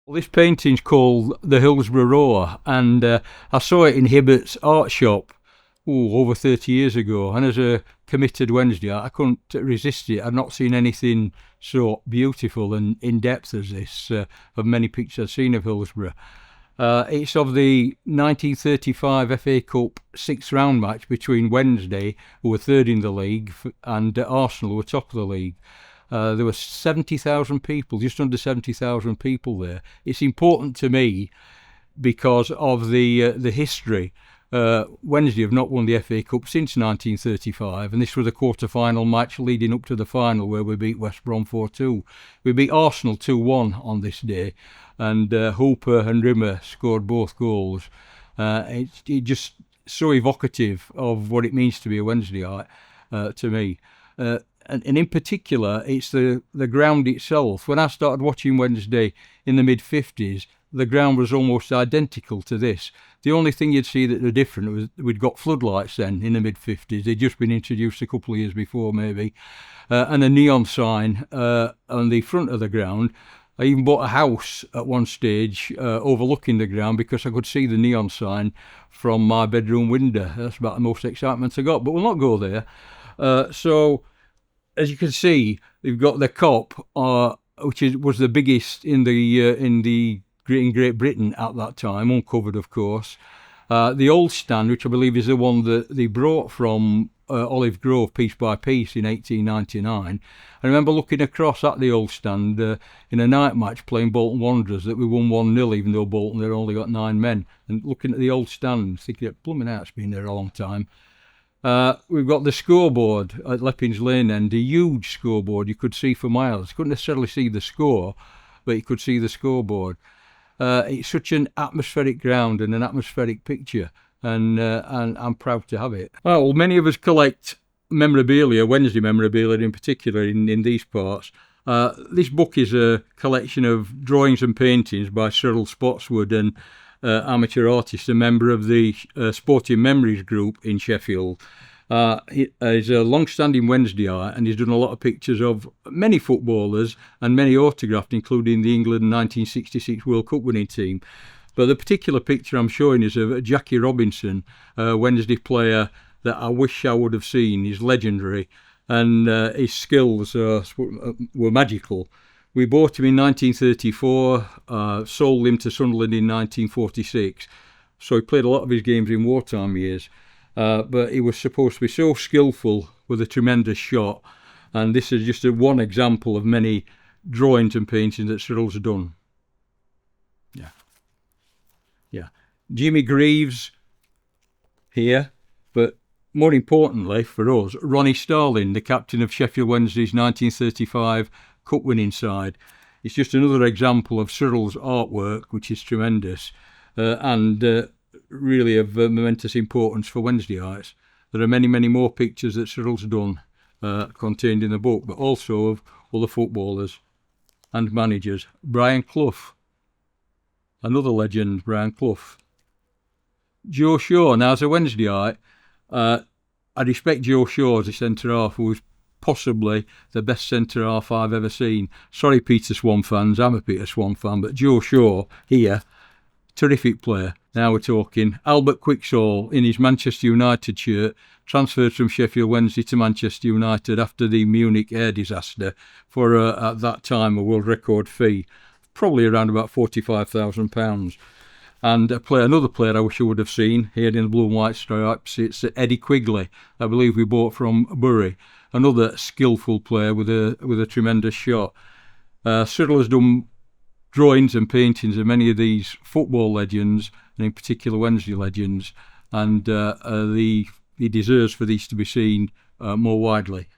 Well, this painting's called the Hillsborough Roar, and I saw it in Hibbert's art shop over 30 years ago. And as a committed Wednesday, I couldn't resist it. I've not seen anything so beautiful and in depth as this of many pictures I've seen of Hillsborough. It's of the 1935 FA Cup sixth round match between Wednesday, who were third in the league, and Arsenal, who were top of the league. There were 70,000 people, just under 70,000 people there. It's important to me because of the history. Wednesday have not won the FA Cup since 1935, and this was a quarter-final match leading up to the final where we beat West Brom 4-2. We beat Arsenal 2-1 on this day, and Hooper and Rimmer scored both goals. It's just so evocative of what it means to be a Wednesdayite to me. And in particular, it's the ground itself. When I started watching Wednesday in the mid-50s, the ground was almost identical to this. The only thing you'd see that were different was we'd got floodlights then in the mid-50s. They'd just been introduced a couple of years before, maybe. And a neon sign on the front of the ground. I even bought a house at one stage overlooking the ground because I could see the neon sign from my bedroom window. That's about the most excitement I got, but we'll not go there. So, as you can see, they've got the Kop, which was the biggest in Great Britain at that time, uncovered of course. The old stand, which I believe is the one that they brought from Olive Grove piece by piece in 1899. I remember looking across at the old stand in a night match playing Bolton Wanderers that we won 1-0, even though Bolton had only got 9 men. And looking at the old stand, thinking, blooming hell, it's been there a long time. We've got the scoreboard at Leppings Lane end, a huge scoreboard you could see for miles. You couldn't necessarily see the score, but you could see the scoreboard. It's such an atmospheric ground and an atmospheric picture, and I'm proud to have it. Well, many of us collect memorabilia, Wednesday memorabilia in particular, in these parts. This book is a collection of drawings and paintings by Cyril Spotswood, and amateur artist, a member of the Sporting Memories group in Sheffield. He's a long-standing Wednesdayite, and he's done a lot of pictures of many footballers and many autographed, including the England 1966 World Cup winning team. But the particular picture I'm showing is of Jackie Robinson, a Wednesday player that I wish I would have seen. He's legendary, and his skills were magical. We bought him in 1934, sold him to Sunderland in 1946. So he played a lot of his games in wartime years. But he was supposed to be so skillful with a tremendous shot. And this is just one example of many drawings and paintings that Cyril's done. Yeah. Jimmy Greaves here. But more importantly for us, Ronnie Starling, the captain of Sheffield Wednesday's 1935 Cup winning side. It's just another example of Cyril's artwork, which is tremendous, and really of momentous importance for Wednesdayites. There are many, many more pictures that Cyril's done contained in the book, but also of other footballers and managers. Brian Clough, another legend, Brian Clough. Joe Shaw. Now, as a Wednesdayite, I respect Joe Shaw as a centre-half, who was possibly the best centre-half I've ever seen. Sorry, Peter Swan fans, I'm a Peter Swan fan, but Joe Shaw here, terrific player. Now we're talking. Albert Quicksall in his Manchester United shirt, transferred from Sheffield Wednesday to Manchester United after the Munich air disaster for, at that time, a world record fee, probably around about £45,000. And another player I wish I would have seen here in the blue and white stripes, it's Eddie Quigley, I believe we bought from Bury. Another skillful player with a tremendous shot. Cyril has done drawings and paintings of many of these football legends, and in particular Wednesday legends, and he deserves for these to be seen more widely.